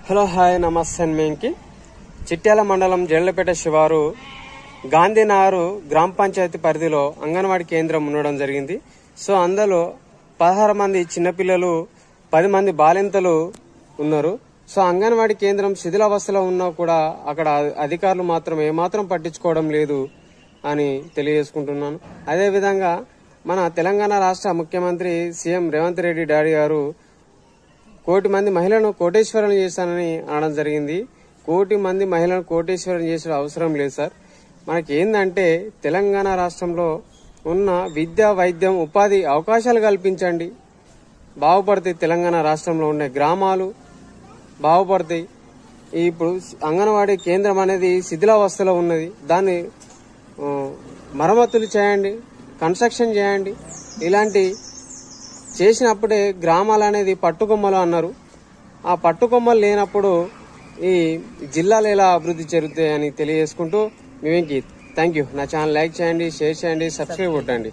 Hello hi నమస్తే మేంకి చిట్యాల మండలం జెళ్లపేట శివారు గాంధీనగర్ గ్రామ పంచాయతీ పరిధిలో అంగన్వాడీ కేంద్రం ఉండడం జరిగింది. సో అందులో 16 మంది చిన్నపిల్లలు 10 మంది బాలింతలు ఉన్నారు. సో అంగన్వాడీ కేంద్రం శిథిలావస్థలో ఉన్నా కూడా అక్కడ అధికారులు మాత్రం ఏమాత్రం పట్టించుకోవడం లేదు అని తెలియజేసుకుంటున్నాను. అదేవిధంగా మన తెలంగాణ రాష్ట్ర ముఖ్యమంత్రి సీఎం రేవంత్ రెడ్డి డాడీ గారు 1 కోటి మంది మహిళలను కోటేశ్వరులను చేశానని అనడం జరిగింది. 1 కోటి మంది మహిళలను కోటేశ్వరం చేసే అవసరం లేదు సార్. మనకి ఏందంటే తెలంగాణ రాష్ట్రంలో ఉన్న విద్య, వైద్యం, ఉపాధి అవకాశాలు కల్పించండి, బాగుపడతాయి. తెలంగాణ రాష్ట్రంలో ఉండే గ్రామాలు బాగుపడతాయి. ఇప్పుడు అంగన్వాడీ కేంద్రం అనేది శిథిలావస్థలో ఉన్నది. దాన్ని మరమ్మతులు చేయండి, కన్స్ట్రక్షన్ చేయండి. ఇలాంటి చేసినప్పుడే గ్రామాలు అనేది పట్టుకొమ్మలు అన్నారు. ఆ పట్టుకొమ్మలు లేనప్పుడు ఈ జిల్లాలు ఎలా అభివృద్ధి జరుగుతాయని తెలియజేసుకుంటూ మీ వెంకీ థ్యాంక్ యూ. నా ఛానల్ లైక్ చేయండి, షేర్ చేయండి, సబ్స్క్రైబ్ కొట్టండి.